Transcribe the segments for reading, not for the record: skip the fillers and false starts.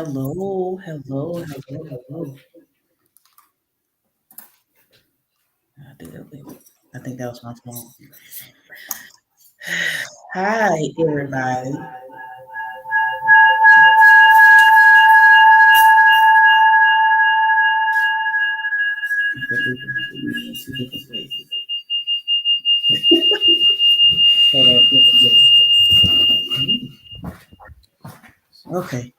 Hello, hello, hello, hello. I think that was my phone. Hi, everybody. People do have to be in two different places. Hold on, okay.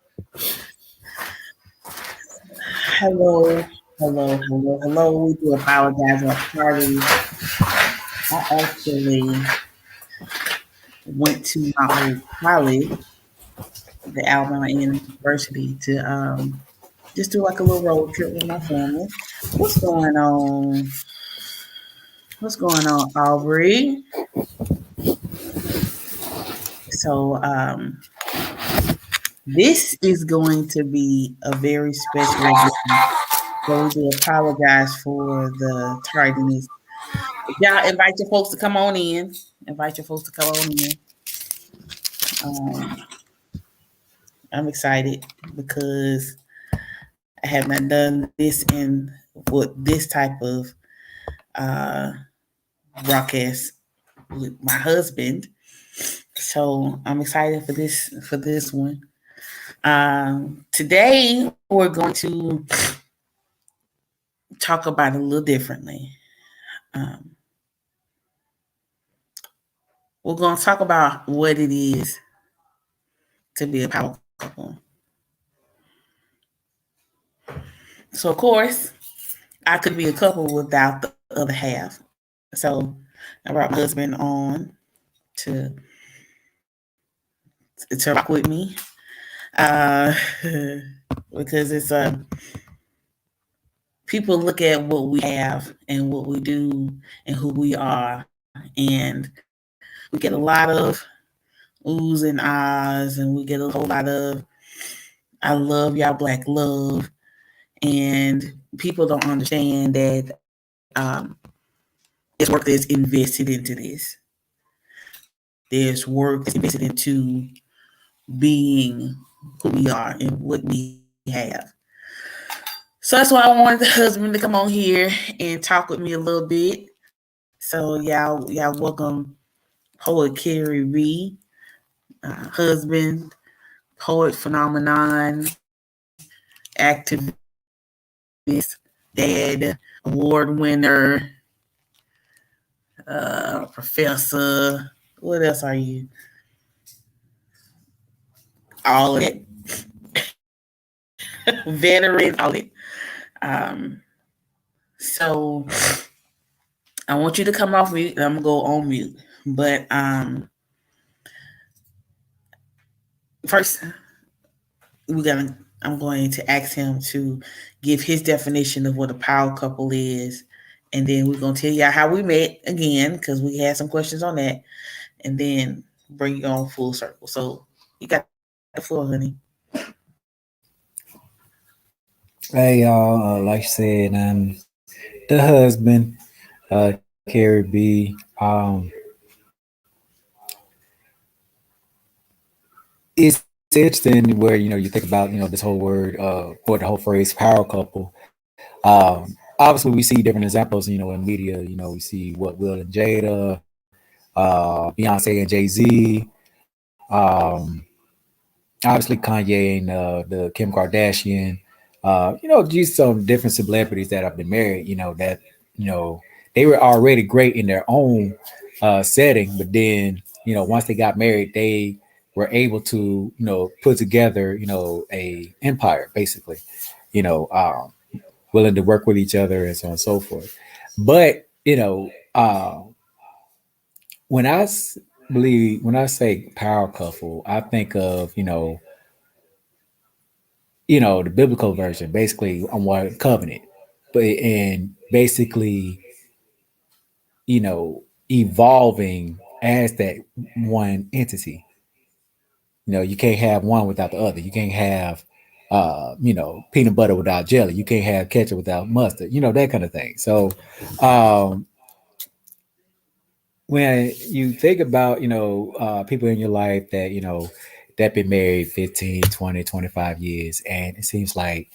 Hello, hello, hello, hello. We do apologize on party. I actually went to my old college, the Alabama University, to just do like a little road trip with my family. What's going on? What's going on, Aubrey? So this is going to be a very special edition. So we do apologize for the tardiness. Y'all invite your folks to come on in. Invite your folks to come on in. Um, I'm excited because I have not done this in with this type of uh, broadcast with my husband. So I'm excited for this one. Today we're going to talk about it a little differently. Um, we're going to talk about what it is to be a power couple. So, of course, I could be a couple without the other half. So, I brought my husband on to to rock with me uh, because it's people look at what we have and what we do and who we are, and we get a lot of oohs and ahs, and we get a whole lot of I love y'all black love, and people don't understand that there's work that's invested into this. There's work that's invested into being who we are and what we have. So that's why I wanted the husband to come on here and talk with me a little bit. So y'all welcome poet Carrie Ree, husband, poet phenomenon, activist, dad, award winner, professor. What else are you? All of it. Veteran, all of it. Um, so I want you to come off mute and I'm gonna go on mute. But first we're gonna I'm going to ask him to give his definition of what a power couple is. And then we're gonna tell y'all how we met again, because we had some questions on that, and then bring you on full circle. So you got the floor, honey. Hey y'all, like you said, the husband, Carrie B. It's interesting where you think about this whole word or the whole phrase power couple. Obviously, we see different examples, in media. We see what Will and Jada, Beyonce and Jay-Z, obviously Kanye and the Kim Kardashian. Just some different celebrities that have been married. That you know they were already great in their own setting, but then once they got married, they were able to put together a empire basically. You know, willing to work with each other and so on and so forth. But when believe when I say power couple, I think of the biblical version, basically on what covenant, but and basically, evolving as that one entity. You can't have one without the other. You can't have, peanut butter without jelly. You can't have ketchup without mustard. That kind of thing. So, um, when you think about, people in your life that that been married 15, 20, 25 years, and it seems like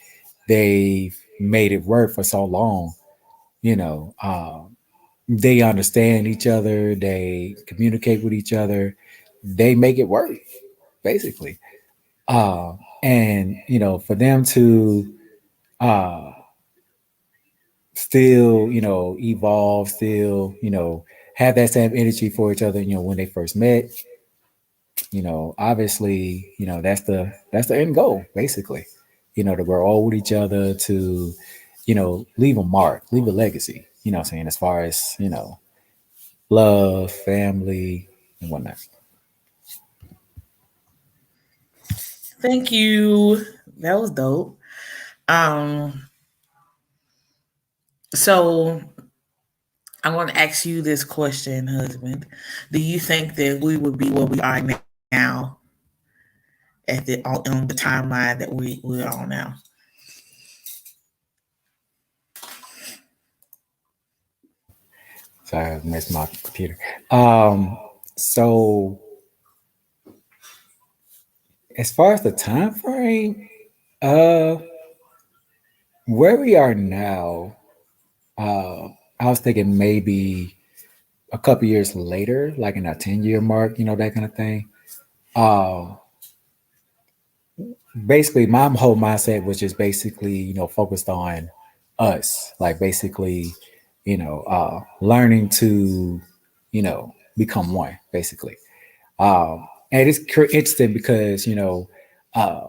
they've made it work for so long. You know, they understand each other, they communicate with each other, they make it work basically. And for them to uh, still, evolve, still, have that same energy for each other, when they first met, obviously, that's the end goal, basically. To grow old with each other, to, leave a mark, leave a legacy, what I'm saying, as far as, love, family, and whatnot. Thank you. That was dope. Um, so I want to ask you this question, husband. Do you think that we would be where we are now on the timeline that we're on now? Sorry, I missed my computer. Um, so as far as the time frame, uh, where we are now, uh, I was thinking maybe a couple years later, like in a 10-year mark, that kind of thing. Um, Basically, my whole mindset was just basically, focused on us, like basically, learning to, become one, basically. And it's interesting because, uh,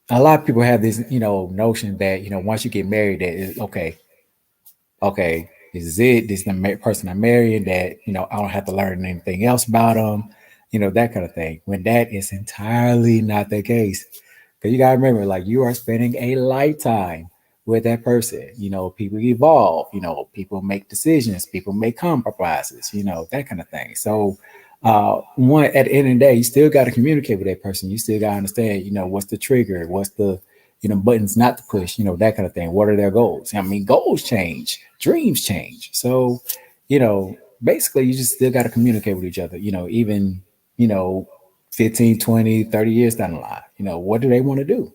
a lot of people have this, notion that, once you get married, that is okay, okay, this is it. This is the person I'm marrying. That I don't have to learn anything else about them. That kind of thing. When that is entirely not the case, because you gotta remember, like you are spending a lifetime with that person. People evolve. People make decisions. People make compromises. That kind of thing. So, one at the end of the day, you still got to communicate with that person. You still got to understand. What's the trigger? What's the buttons not to push, that kind of thing. What are their goals? I mean, goals change, dreams change. So, basically you just still got to communicate with each other, even, you know, 15, 20, 30 years down the line, what do they want to do?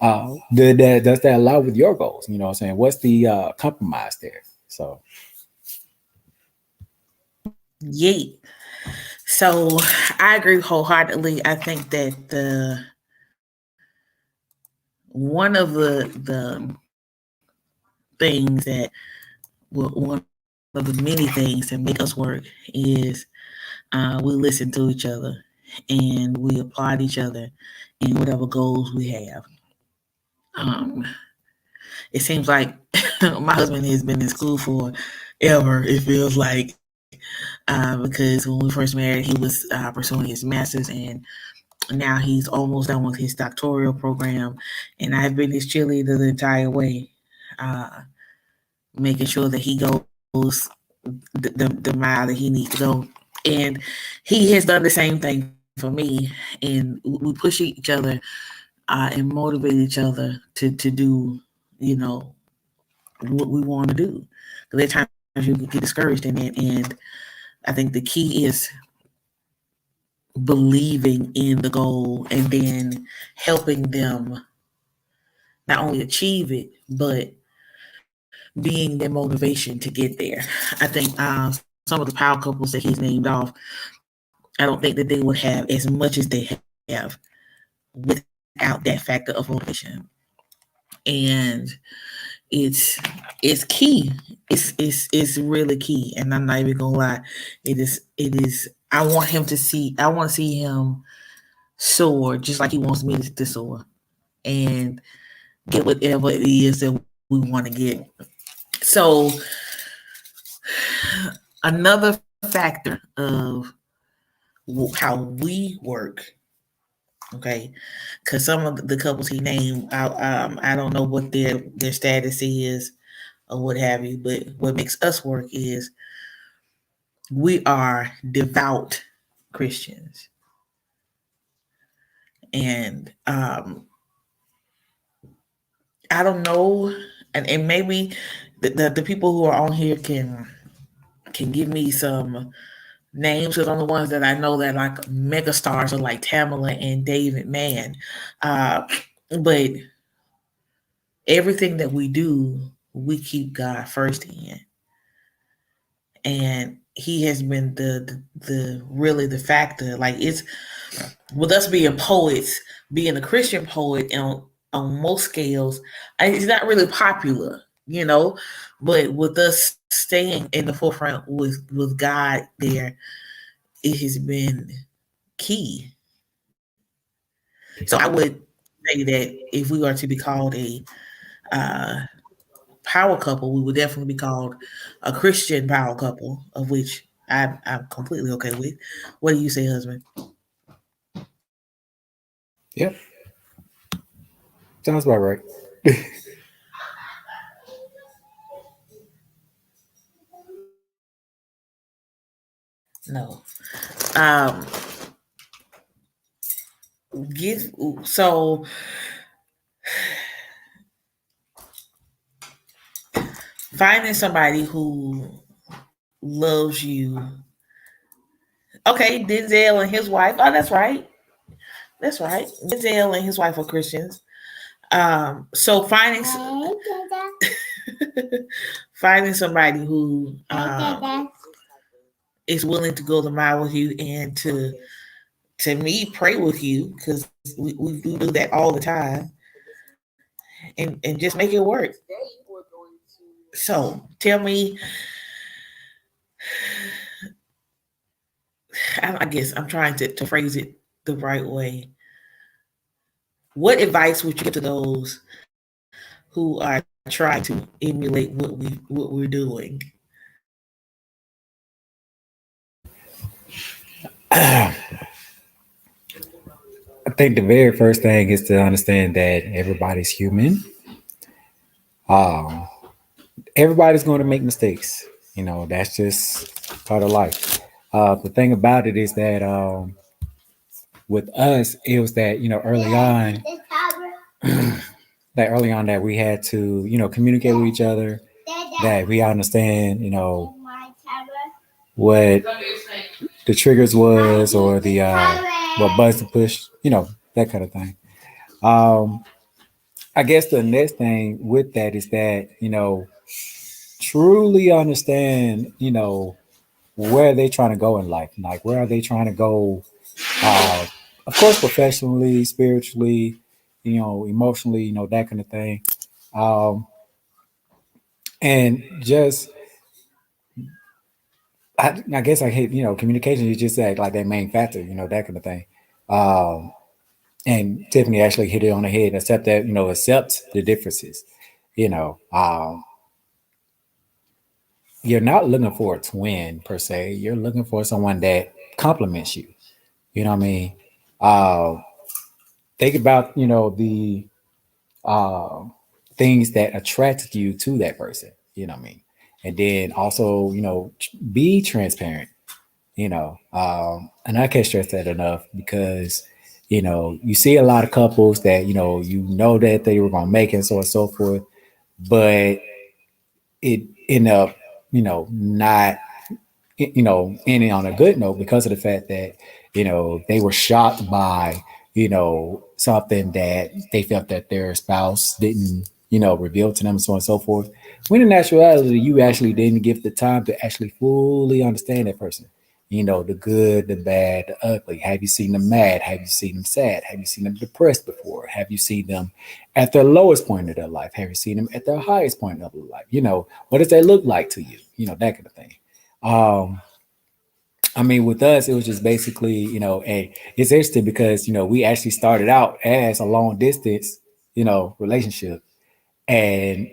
Does that align with your goals? What I'm saying? What's the compromise there? So, Yay. So I agree wholeheartedly. I think that one of the things that one of the many things that make us work is we listen to each other and we applaud each other in whatever goals we have. Um, it seems like my husband has been in school for ever. It feels like because when we first married, he was pursuing his master's, and now he's almost done with his doctoral program. And I've been his cheerleader the entire way, uh, making sure that he goes the mile that he needs to go. And he has done the same thing for me. And we push each other and motivate each other to do, you know, what we want to do. Because there are times you get discouraged in it. And I think the key is believing in the goal and then helping them not only achieve it, but being their motivation to get there. I think some of the power couples that he's named off, I don't think that they would have as much as they have without that factor of motivation. And it's key. It's really key. And I'm not even gonna lie. It is I want to see him soar just like he wants me to soar and get whatever it is that we want to get. So another factor of how we work, okay, because some of the couples he named, I don't know what their status is or what have you, but what makes us work is we are devout Christians, and I don't know, and maybe the people who are on here can give me names because I'm the ones that I know that like mega stars are like Tamala and David Mann. Uh, but everything that we do, we keep God first in, and He has been the really the factor. Like it's with us being poets, being a Christian poet, and on most scales, it's not really popular, you know. But with us staying in the forefront with God there, it has been key. So I would say that if we are to be called a uh, power couple, we would definitely be called a Christian power couple, of which I'm completely okay with. What do you say, husband? Yep, sounds about right. No. Um, get so finding somebody who loves you. Okay, Denzel and his wife. Oh, that's right. That's right. Denzel and his wife are Christians. So finding somebody who is willing to go the mile with you and to me pray with you because we do that all the time and just make it work. So tell me, I guess I'm trying to phrase it the right way. What advice would you give to those who are trying to emulate what we're doing? I think the very first thing is to understand that everybody's human. Um, everybody's going to make mistakes. You know, that's just part of life. The thing about it is that with us, it was that early on, that we had to communicate with each other, that we understand what the triggers was or the what buttons to push, that kind of thing. Um, I guess the next thing with that is that truly understand where they trying to go in life, like where are they trying to go, uh, of course professionally, spiritually, emotionally, that kind of thing. um, and just I guess I hate communication is just like that main factor, that kind of thing. um, and Tiffany actually hit it on the head. Accept that, accept the differences. You know, you're not looking for a twin per se. You're looking for someone that complements you. You know what I mean? Uh, think about the uh, things that attracted you to that person. You know what I mean? And then also be transparent. And I can't stress that enough because you see a lot of couples that that they were gonna make it, and so on and so forth, but it end up not ending on a good note because of the fact that they were shocked by something that they felt that their spouse didn't reveal to them, and so on and so forth, when in actuality you actually didn't give the time to actually fully understand that person. The good, the bad, the ugly. Have you seen them mad? Have you seen them sad? Have you seen them depressed before? Have you seen them at their lowest point of their life? Have you seen them at their highest point of their life? What does that look like to you? That kind of thing. um I mean, with us, it was just basically, and it's interesting because, we actually started out as a long distance, relationship. And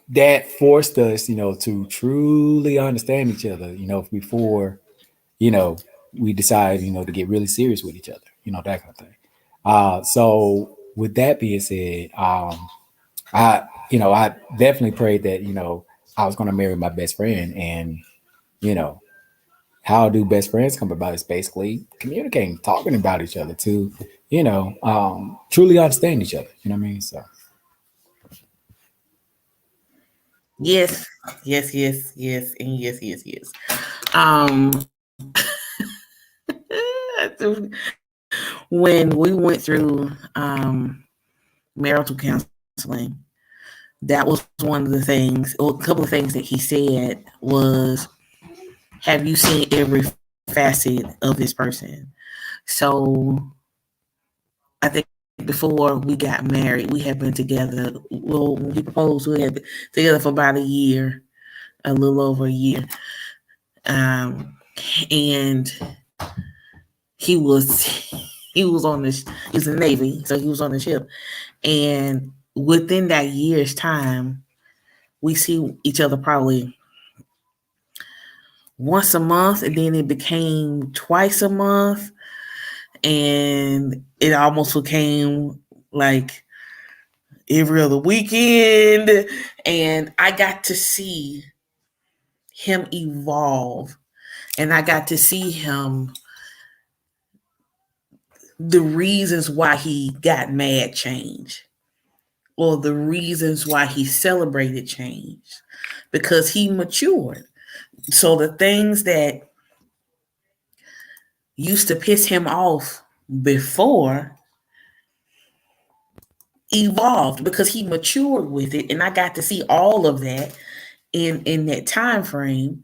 that forced us, to truly understand each other, before, you know, we decided, to get really serious with each other, that kind of thing. So with that being said, I definitely prayed that, I was going to marry my best friend. And, you know, how do best friends come about? Is basically communicating, talking about each other to, truly understand each other. You know what I mean? So Yes, yes, yes, yes, and yes, yes, yes. Um, when we went through marital counseling, that was one of the things, or a couple of things that he said was, have you seen every facet of this person? So I think before we got married, we had been together. Well, when he proposed, we had been together for about a year, a little over a year. Um, and he was he was on this. He's in the Navy, so he was on the ship. And within that year's time, we see each other probably once a month, and then it became twice a month, and it almost became like every other weekend. And I got to see him evolve, and I got to see him, the reasons why he got mad change, or the reasons why he celebrated change, because he matured. So the things that used to piss him off before evolved because he matured with it, and I got to see all of that in that time frame.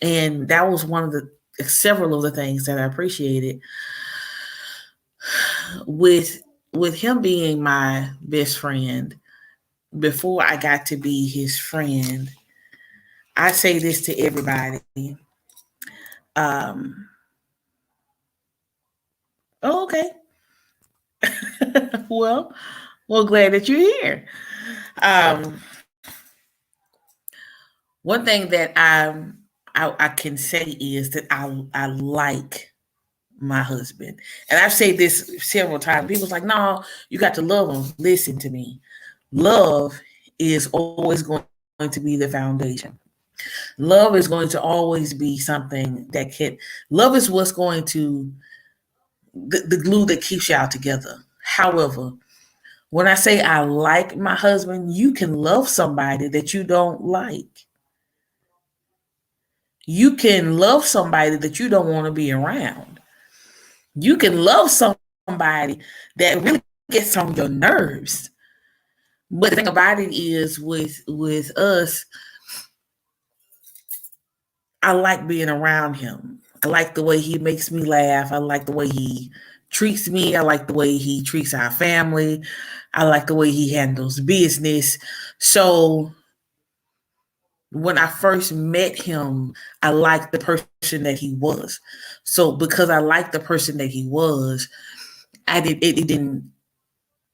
And that was one of the several of the things that I appreciated with him being my best friend. Before I got to be his friend, I say this to everybody. um oh, okay. well glad that you're here. um One thing that I can say is that I like my husband. And I've said this several times. People's like, no, you got to love him. Listen to me. Love is always going to be the foundation. Love is going to always be something that can, love is what's going to, the glue that keeps y'all together. However, when I say I like my husband, you can love somebody that you don't like. You can love somebody that you don't want to be around. You can love somebody that really gets on your nerves. But the thing about it is, with us, I like being around him. I like the way he makes me laugh. I like the way he treats me. I like the way he treats our family. I like the way he handles business. So when I first met him, I liked the person that he was. So because I liked the person that he was, it didn't,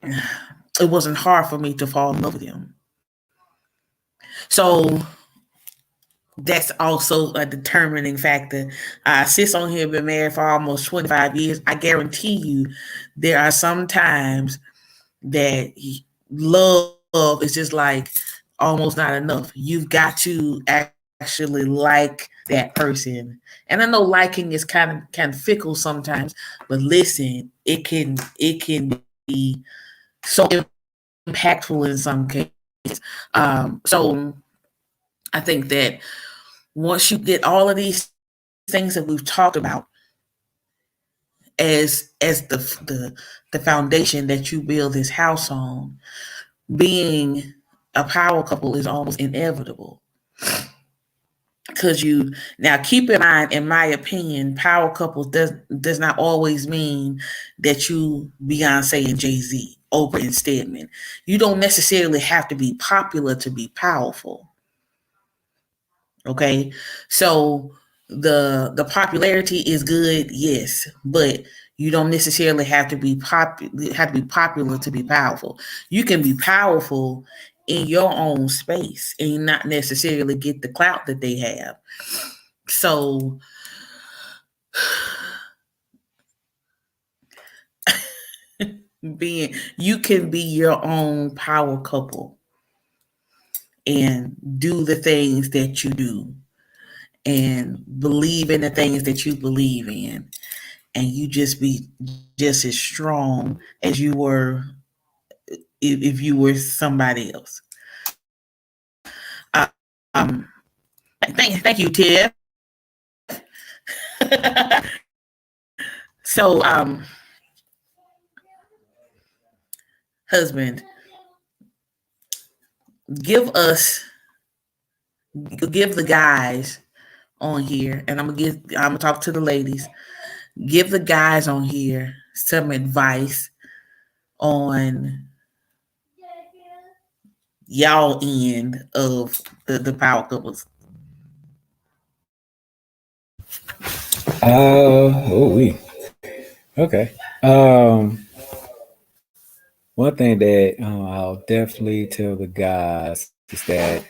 it wasn't hard for me to fall in love with him. So that's also a determining factor. Sis on here been married for almost 25 years. I guarantee you there are some times that love is just like almost not enough. You've got to actually like that person. And I know liking is kind of fickle sometimes, but listen, it can be so impactful in some cases. So I think that once you get all of these things that we've talked about as the foundation that you build this house on, being a power couple is almost inevitable. Because you now keep in mind, in my opinion, power couples does not always mean that you Beyonce and Jay-Z, Oprah and Stedman. You don't necessarily have to be popular to be powerful. Okay, so the popularity is good, yes, but you don't necessarily have to be popular to be powerful. You can be powerful in your own space and not necessarily get the clout that they have. So you can be your own power couple and do the things that you do and believe in the things that you believe in, and you just be just as strong as you were if you were somebody else. Um, thank you, Tiff. So, husband, give us, give the guys on here, and I'm gonna talk to the ladies. Give the guys on here some advice on y'all end of the power couples. We okay. One thing that I'll definitely tell the guys is that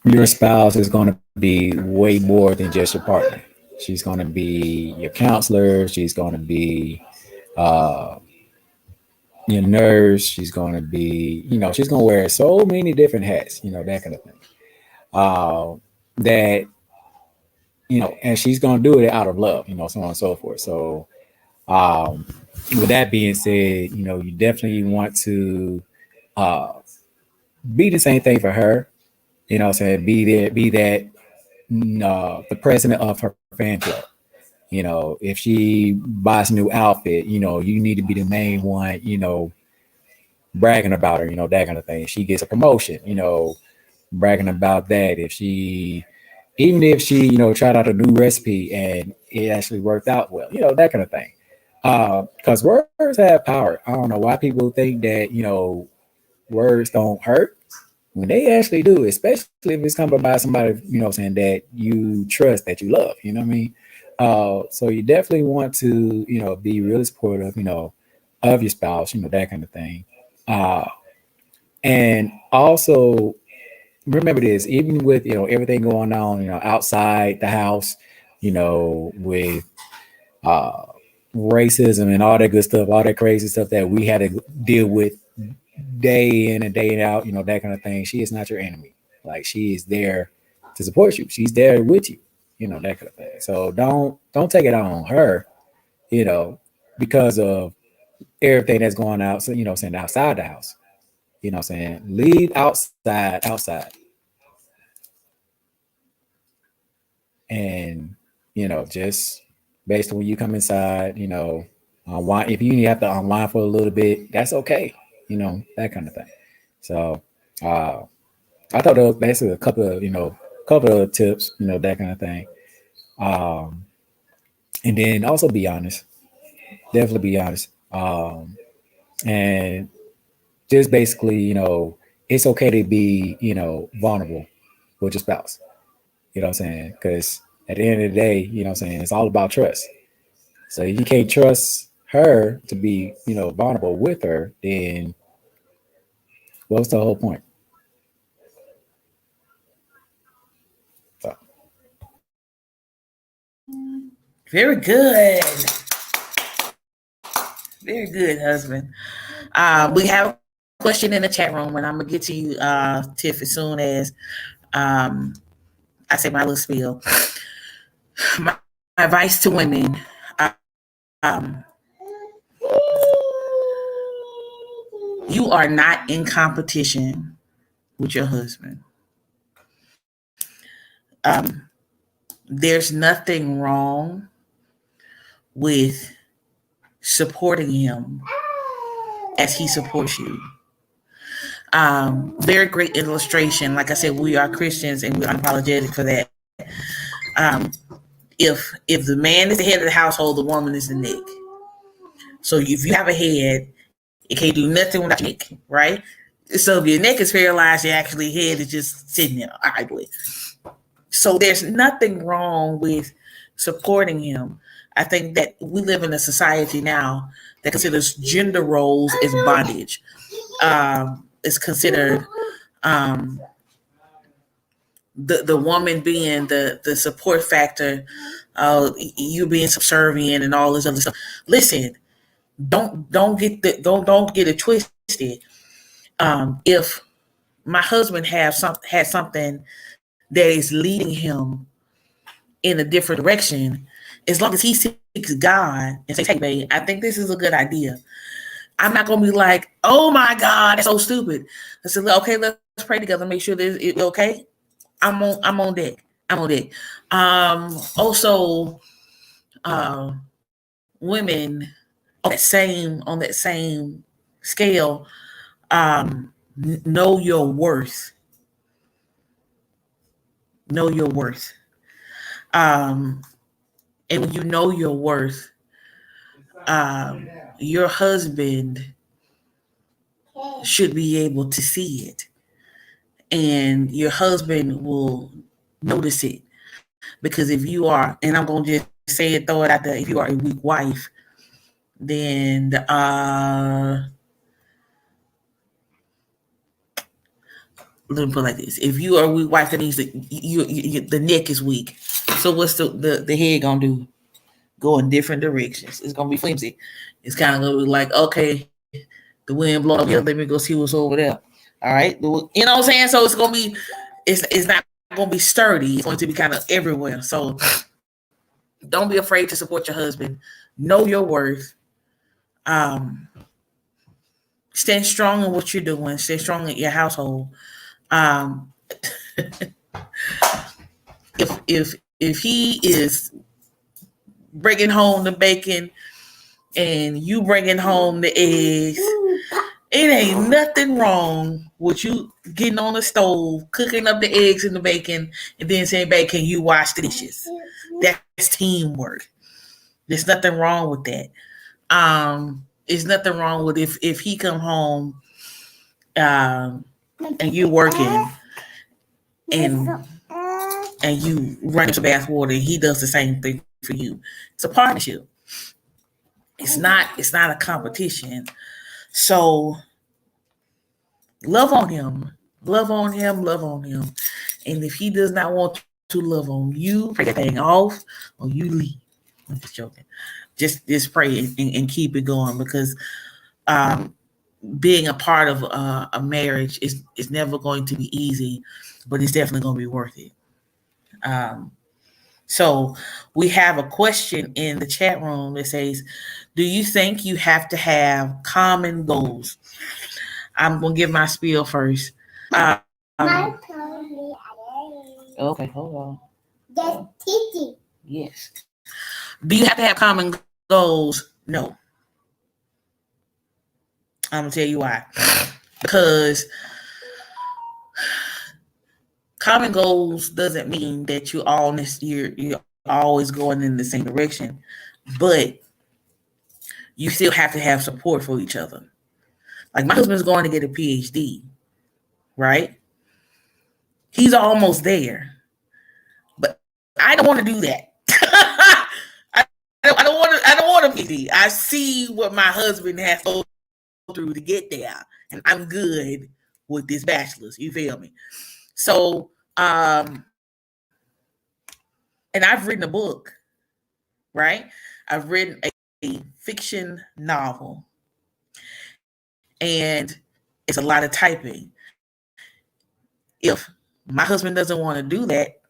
your spouse is going to be way more than just your partner. She's going to be your counselor. She's going to be your nurse. She's going to be, she's going to wear so many different hats, that kind of thing. That, and she's going to do it out of love, so on and so forth. So, um, with that being said, you definitely want to uh, be the same thing for her. What I'm saying, be there, be that the president of her fan club. If she buys a new outfit, you need to be the main one, bragging about her, that kind of thing. She gets a promotion, bragging about that. Even if she, tried out a new recipe and it actually worked out well, that kind of thing. Because words have power. I don't know why people think that, words don't hurt when they actually do, especially if it's coming by somebody, saying that you trust, that you love, you know what I mean? So you definitely want to, be really supportive, of your spouse, that kind of thing. Uh, and also remember this, even with, everything going on, outside the house, with uh, racism and all that good stuff, all that crazy stuff that we had to deal with day in and day out, that kind of thing. She is not your enemy. Like, she is there to support you. She's there with you, that kind of thing. So don't take it out on her, you know, because of everything that's going out. So, saying outside the house, saying leave outside, and just based on when you come inside, unwind. If you have to unwind for a little bit, that's okay, that kind of thing. So. Uh, I thought that was basically a couple of, couple of tips, that kind of thing. Um, and then also be honest, definitely be honest. And just basically, it's okay to be, vulnerable with your spouse. You know what I'm saying? Because at the end of the day, what I'm saying, it's all about trust. So if you can't trust her to be, vulnerable with her, then what's the whole point? So, Very good. Very good, husband. We have a question in the chat room, and I'm gonna get to you, Tiff, as soon as um, I say my little spiel. My advice to women: um, you are not in competition with your husband. Um, there's nothing wrong with supporting him as he supports you. Very great illustration. Like I said, we are Christians and we're unapologetic for that. Um, if the man is the head of the household, the woman is the neck. So if you have a head, it can't do nothing without your neck, right? So if your neck is paralyzed, your actually head is just sitting there idly. So there's nothing wrong with supporting him. I think that we live in a society now that considers gender roles as bondage. It's considered um, the woman being the support factor, you being subservient and all this other stuff. Listen, don't get it twisted. If my husband has something that is leading him in a different direction, as long as he seeks God and says, "Hey, babe, I think this is a good idea." I'm not gonna be like, "Oh my God, that's so stupid." I said, "Okay, let's pray together, make sure that it's okay." I'm on deck. I'm on deck. Also, women on that same scale, know your worth. Know your worth. Um, and when you know your worth, your husband should be able to see it, and your husband will notice it. Because if you are, and I'm gonna just say it, throw it out there, if you are a weak wife, then let me put it like this: if you are a weak wife, that means that the neck is weak. So what's the head gonna do? Go in different directions. It's gonna be flimsy. It's kind of gonna be like, okay, the wind blowing over here. Let me go see what's over there. All right, you know what I'm saying? So it's gonna be, it's not gonna be sturdy. It's going to be kind of everywhere. So don't be afraid to support your husband. Know your worth. Um, Stand strong in what you're doing. Stay strong in your household. Um, if he is bringing home the bacon and you bringing home the eggs, it ain't nothing wrong with you getting on the stove, cooking up the eggs and the bacon, and then saying, "Babe, can you wash the dishes?" That's teamwork. There's nothing wrong with that. There's nothing wrong with if he come home, um, and you working, and and you run some bath water, and he does the same thing for you. It's a partnership. It's not a competition. So love on him. Love on him. Love on him. And if he does not want to love on you, pray that thing off or you leave. I'm just joking. Just pray and keep it going, because um, being a part of a marriage is never going to be easy, but it's definitely going to be worth it. Um, so we have a question in the chat room that says, "Do you think you have to have common goals?" I'm gonna give my spiel first. Um, okay, hold on. Yes. Do you have to have common goals? No. I'm gonna tell you why. Because common goals doesn't mean that you're always going in the same direction, but you still have to have support for each other. Like my husband's going to get a PhD, right? He's almost there, but I don't want to do that. I don't want to. I don't want a PhD. I see what my husband has to go through to get there, and I'm good with this bachelor's. You feel me? So, and I've written a book, right? I've written a fiction novel, and it's a lot of typing. If my husband doesn't want to do that,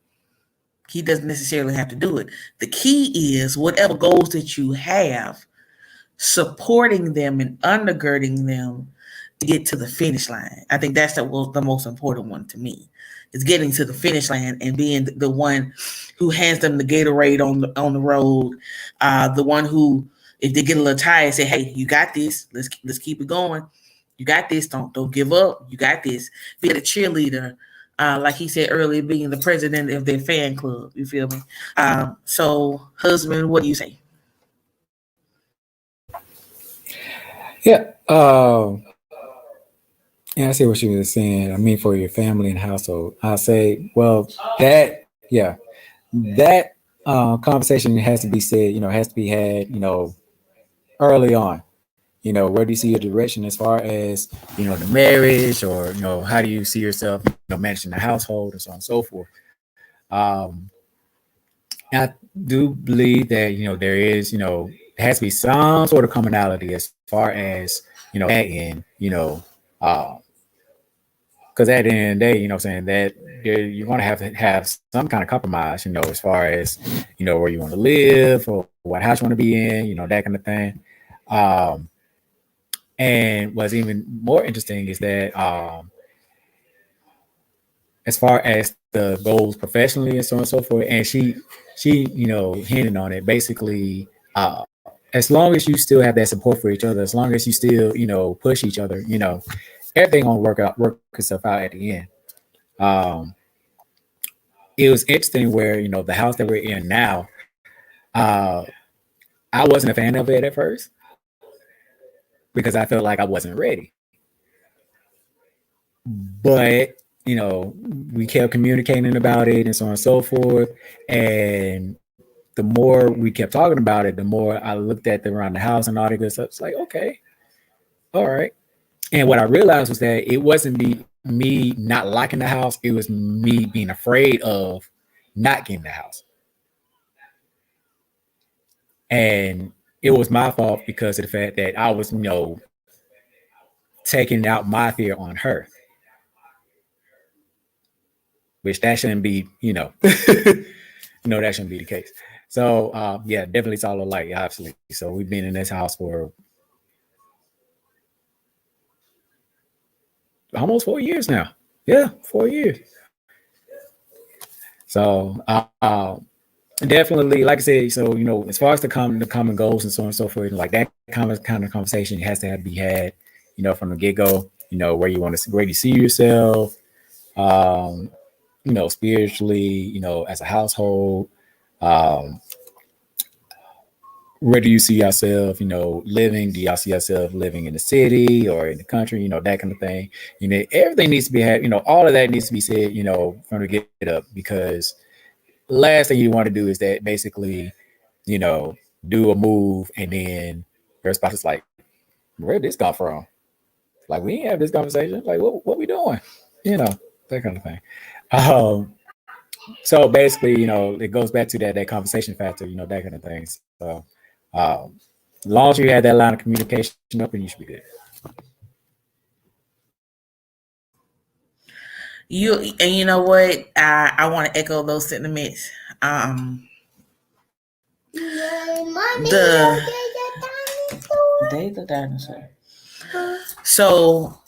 he doesn't necessarily have to do it. The key is whatever goals that you have, supporting them and undergirding them to get to the finish line. I think that's the most important one to me. Is getting to the finish line and being the one who hands them the Gatorade on the road, the one who, if they get a little tired, say, "Hey, you got this. Let's keep it going. You got this. Don't give up. You got this." Be the cheerleader, like he said earlier, being the president of their fan club. You feel me? So, husband, what do you say? Yeah. Yeah, I see what you were saying. I mean, for your family and household, I'll say, well, that conversation has to be said. Has to be had. Early on. Where do you see your direction as far as the marriage, or how do you see yourself, managing the household and so on and so forth. Um, I do believe that there is, there has to be some sort of commonality as far as that end, because at the end of the day, saying that you're going to have some kind of compromise, as far as where you want to live or what house you want to be in, that kind of thing. Um, and what's even more interesting is that as far as the goals professionally and so on and so forth. And she hinted on it basically. As long as you still have that support for each other, as long as you still push each other, everything gonna work itself out at the end. Um, it was interesting where the house that we're in now. Uh, I wasn't a fan of it at first because I felt like I wasn't ready. But we kept communicating about it and so on and so forth. And the more we kept talking about it, the more I looked at around the house and all that good stuff. It's like, okay, all right. And what I realized was that it wasn't me not liking the house; it was me being afraid of not getting the house, and it was my fault because of the fact that I was, taking out my fear on her, which that shouldn't be, that shouldn't be the case. So, yeah, definitely it's all alike, absolutely. So we've been in this house for almost 4 years now. Yeah, 4 years. So, definitely, like I said, so as far as the common goals and so on and so forth, like that kind of conversation has to be had, from the get go. Where you see yourself, um, spiritually, as a household. Um, where do you see yourself, living? Do y'all see yourself living in the city or in the country, that kind of thing? Everything needs to be had, all of that needs to be said, from the get up, because last thing you want to do is that basically, do a move and then your spouse is like, where did this come from? Like, we didn't have this conversation. Like, what we doing? That kind of thing. Um, so basically, it goes back to that conversation factor, that kind of thing. So, um, as long as you have that line of communication open, you should be good. You know what? I want to echo those sentiments. The they the dinosaur. So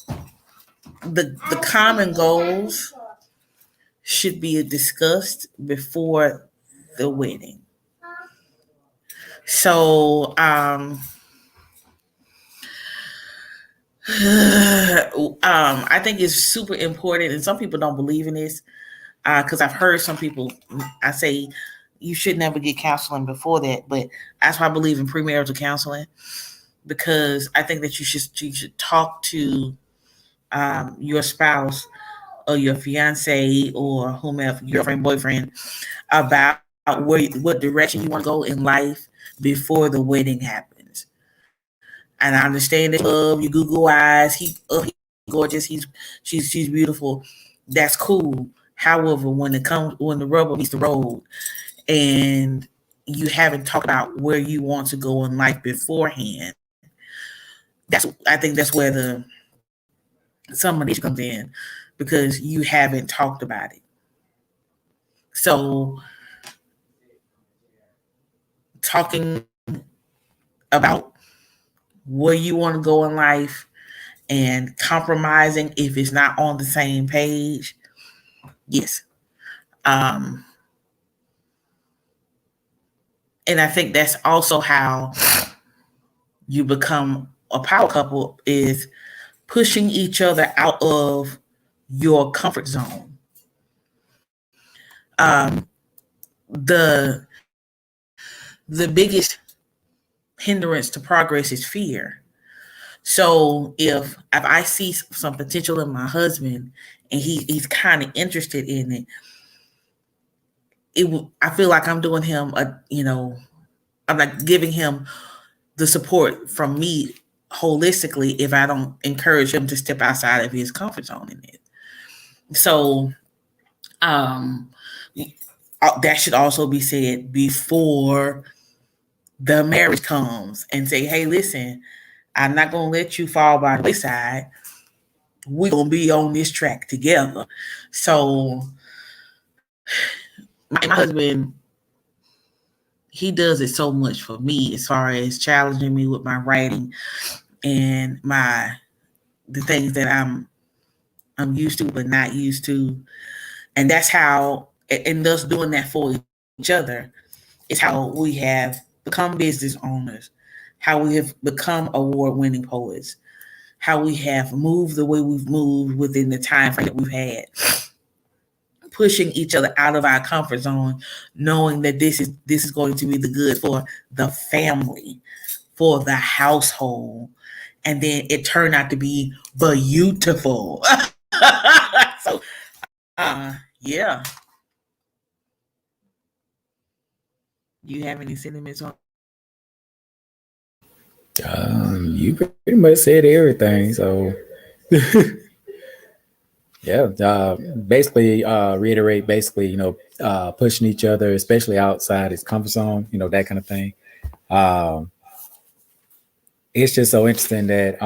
the common goals should be discussed before the wedding. So I think it's super important, and some people don't believe in this because I've heard some people. I say you should never get counseling before that, but that's why I believe in premarital counseling because I think that you should talk to your spouse or your fiance or whomever, girlfriend, boyfriend, about what direction you want to go in life before the wedding happens. And I understand that love your Google eyes. He's gorgeous. She's beautiful. That's cool. However, when the rubber meets the road, and you haven't talked about where you want to go in life beforehand, I think that's where the some of the issue comes in because you haven't talked about it. So talking about where you want to go in life and compromising if it's not on the same page, yes. Um, and I think that's also how you become a power couple is pushing each other out of your comfort zone. Um, the the biggest hindrance to progress is fear. So if I see some potential in my husband and he's kind of interested in it, I feel like I'm doing him I'm like giving him the support from me holistically if I don't encourage him to step outside of his comfort zone in it. So um that should also be said before the marriage comes and say, hey, listen, I'm not gonna let you fall by the wayside. We're gonna be on this track together. So my husband, he does it so much for me as far as challenging me with my writing and the things that I'm used to but not used to. And that's how, and us doing that for each other is how we have become business owners, how we have become award winning poets, how we have moved the way we've moved within the time frame that we've had, pushing each other out of our comfort zone, knowing that this is going to be the good for the family, for the household. And then it turned out to be beautiful. So yeah. You have any sentiments on? You pretty much said everything. So yeah, basically reiterate basically, pushing each other, especially outside his comfort zone, that kind of thing. Um, it's just so interesting that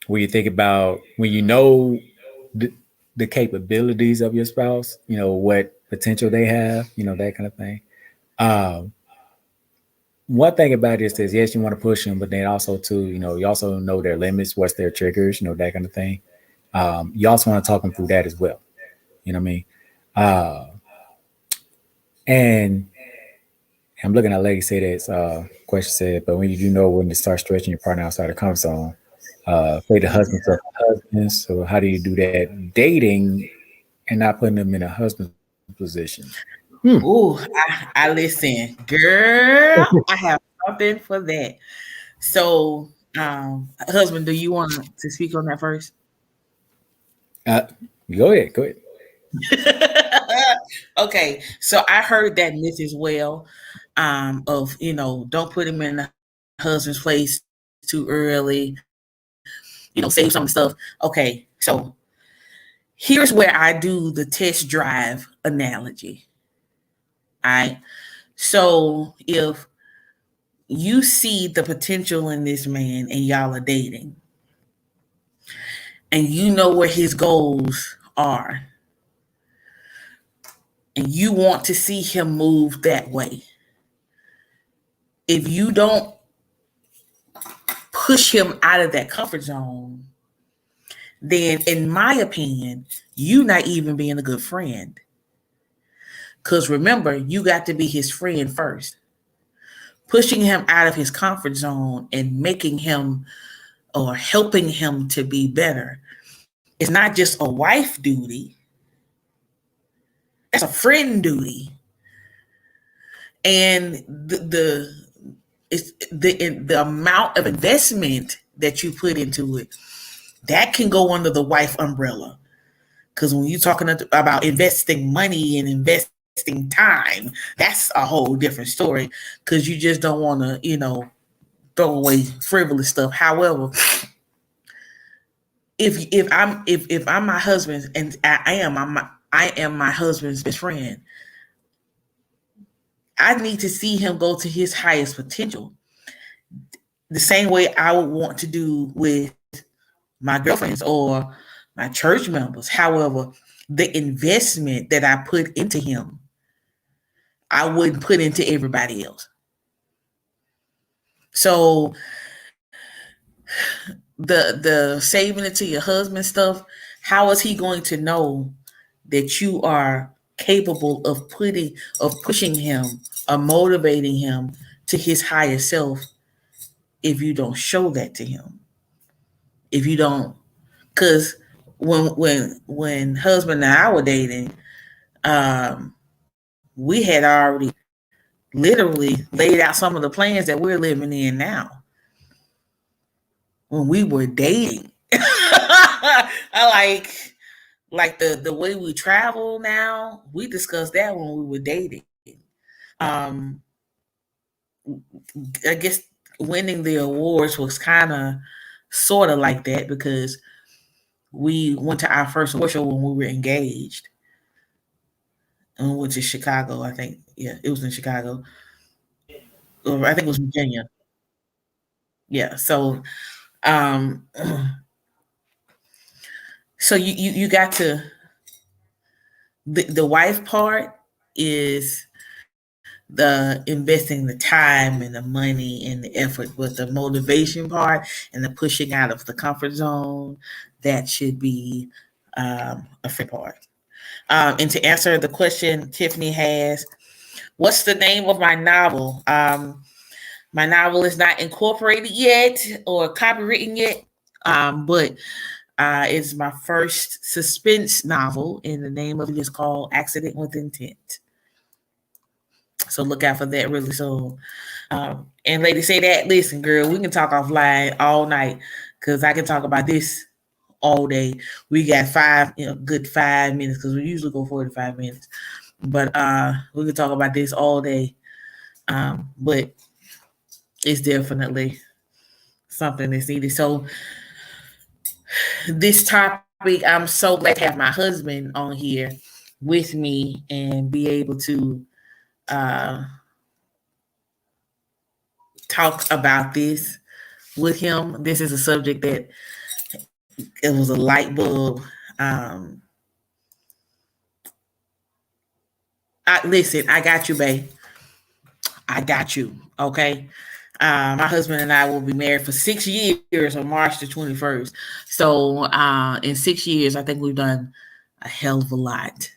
when you think about when you know the, the capabilities of your spouse, what potential they have, that kind of thing. Um, One thing about this is yes, you want to push them, but then also too, you also know their limits, what's their triggers, that kind of thing. You also want to talk them through that as well. You know what I mean? Uh, and I'm looking at Lady say that question said, but when you do know when to start stretching your partner outside the comfort zone, play the husband stuff husbands. So how do you do that dating and not putting them in a husband position? Ooh, I listen, girl. I have something for that. So, husband, do you want to speak on that first? Uh, Go ahead, go ahead. Okay, so I heard that myth as well. Of don't put him in the husband's place too early. Save some of the stuff. Okay, so here's where I do the test drive analogy. All right. So if you see the potential in this man and y'all are dating, and you know where his goals are, and you want to see him move that way, if you don't push him out of that comfort zone, then in my opinion, you not even being a good friend. Because remember, you got to be his friend first. Pushing him out of his comfort zone and making him or helping him to be better is not just a wife duty, that's a friend duty. And the amount of investment that you put into it, that can go under the wife umbrella. Because when you're talking about investing money and investing time, that's a whole different story. Because you just don't want to, throw away frivolous stuff. However, if I'm my husband's and I am my husband's best friend, I need to see him go to his highest potential. The same way I would want to do with my girlfriends or my church members. However, the investment that I put into him, I wouldn't put into everybody else. So the saving it to your husband stuff, how is he going to know that you are capable of pushing him or motivating him to his higher self if you don't show that to him? If you don't, because when husband and I were dating, we had already literally laid out some of the plans that we're living in now when we were dating. I like the way we travel now. We discussed that when we were dating. Um, I guess winning the awards was kind of sort of like that because we went to our first award show when we were engaged, and we went to Chicago. I think, yeah, it was in Chicago. Or I think it was Virginia. Yeah. So, um, so you got to the wife part is the investing the time and the money and the effort, but the motivation part and the pushing out of the comfort zone, that should be a friend part. And to answer the question Tiffany has, what's the name of my novel? My novel is not incorporated yet or copywritten yet, but it's my first suspense novel, and the name of it is called Accident with Intent. So look out for that really soon. And lady, say that. Listen, girl, we can talk offline all night because I can talk about this all day. We got good 5 minutes because we usually go 45 minutes. But we can talk about this all day. But it's definitely something that's needed. So this topic, I'm so glad to have my husband on here with me and be able to uh, talk about this with him. This is a subject that it was a light bulb. Um, Listen, I got you, babe. I got you. Okay. My husband and I will be married for 6 years on March the 21st. So in 6 years, I think we've done a hell of a lot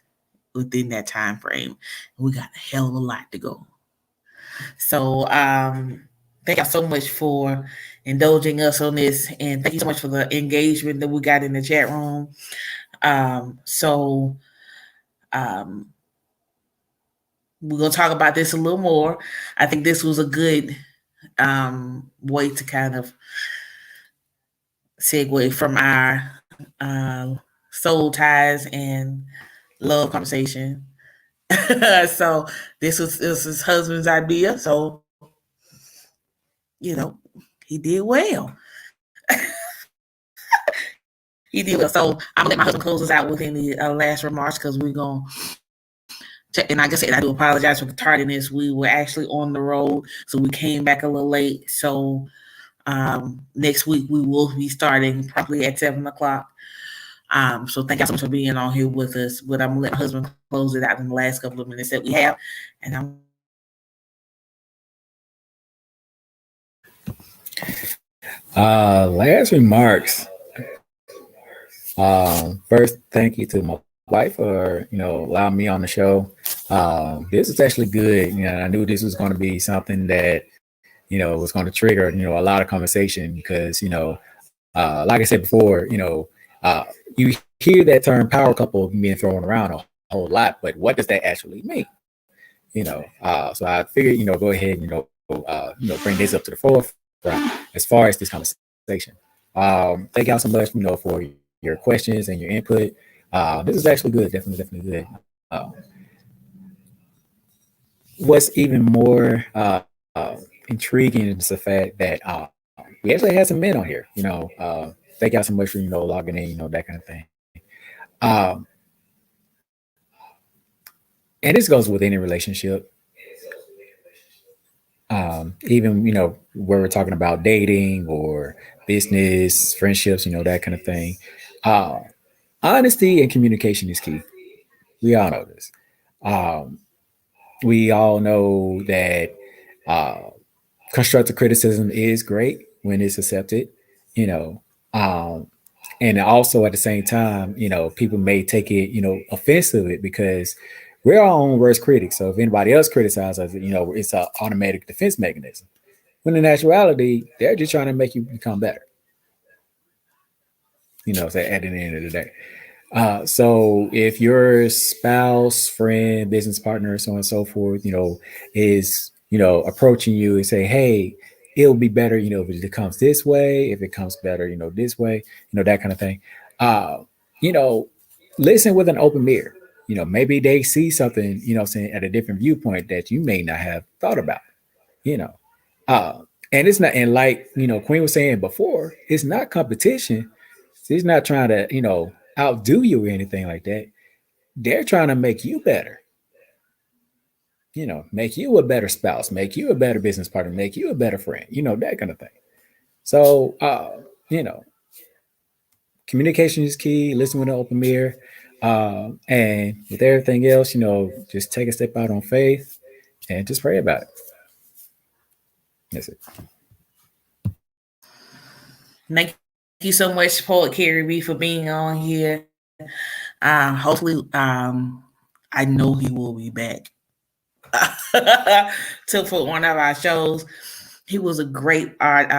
within that time frame. We got a hell of a lot to go. So thank y'all so much for indulging us on this, and thank you so much for the engagement that we got in the chat room. So um, we're gonna talk about this a little more. I think this was a good way to kind of segue from our soul ties and love conversation. So this was his husband's idea. So you know he did well. He did well. So I'm gonna let my husband close us out with any last remarks because we're gonna. And like I said, I do apologize for the tardiness. We were actually on the road, so we came back a little late. So next week we will be starting probably at 7 o'clock. So thank y'all so much for being on here with us. But I'm gonna let my husband close it out in the last couple of minutes that we have, and I'm gonna let him close it out. Last remarks. First, thank you to my wife for allowing me on the show. This is actually good. I knew this was going to be something that was going to trigger a lot of conversation because like I said before, you hear that term power couple being thrown around a whole lot, but what does that actually mean? So I figured go ahead and bring this up to the forefront as far as this conversation. Thank y'all so much for your questions and your input. This is actually good, definitely good. What's even more intriguing is the fact that we actually had some men on here. Thank y'all so much for logging in, that kind of thing. Um, and this goes with any relationship. Even where we're talking about dating or business, friendships, that kind of thing. Uh, Honesty and communication is key. We all know this. Um, we all know that uh, constructive criticism is great when it's accepted, you know. Um, and also at the same time, people may take it, offensive because we're our own worst critics. So if anybody else criticizes us, it's an automatic defense mechanism. When in actuality, they're just trying to make you become better. So at the end of the day. So if your spouse, friend, business partner, so on and so forth, is, approaching you and say, hey, it'll be better, if it comes this way, if it comes better, this way, that kind of thing. Uh, you know, Listen with an open mirror. Maybe they see something, saying at a different viewpoint that you may not have thought about, you know. Uh, and it's not, and like, Queen was saying before, it's not competition. He's not trying to, outdo you or anything like that. They're trying to make you better, make you a better spouse, make you a better business partner, make you a better friend, that kind of thing. So, you know, communication is key. Listen with an open mirror. And with everything else, just take a step out on faith and just pray about it. That's it. Thank you so much, Poet Carrie B, for being on here. Hopefully, I know he will be back to for one of our shows. He was a great art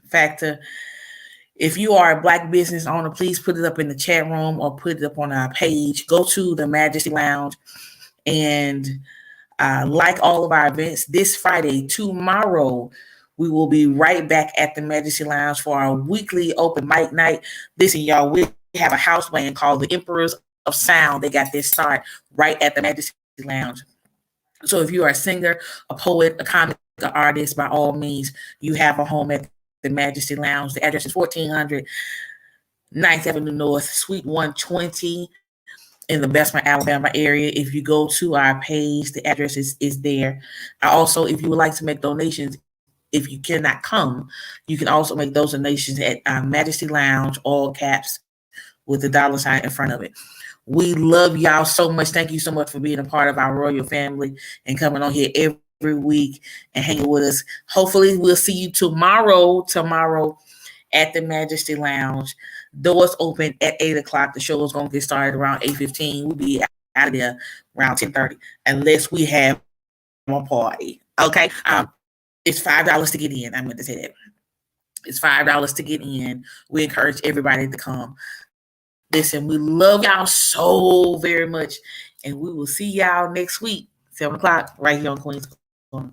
factor. If you are a Black business owner, please put it up in the chat room or put it up on our page. Go to the Majesty Lounge and like all of our events, this Friday, tomorrow, we will be right back at the Majesty Lounge for our weekly open mic night. Listen, y'all, we have a house band called the Emperors of Sound. They got this start right at the Majesty Lounge. So if you are a singer, a poet, a comic, an artist, by all means, you have a home at the Majesty Lounge. The address is 1400 9th Avenue North, Suite 120 in the Bessemer, Alabama area. If you go to our page, the address is there. Also, if you would like to make donations, if you cannot come, you can also make those donations at Majesty Lounge, all caps, with the $ in front of it. We love y'all so much. Thank you so much for being a part of our royal family and coming on here every week and hanging with us. Hopefully, we'll see you tomorrow at the Majesty Lounge. Doors open at 8 o'clock. The show is going to get started around 8:15. We'll be out of there around 10:30 unless we have a party. Okay. It's $5 to get in. I meant to say that. It's $5 to get in. We encourage everybody to come. Listen, we love y'all so very much. And we will see y'all next week, 7 o'clock, right here on Queen's Corner.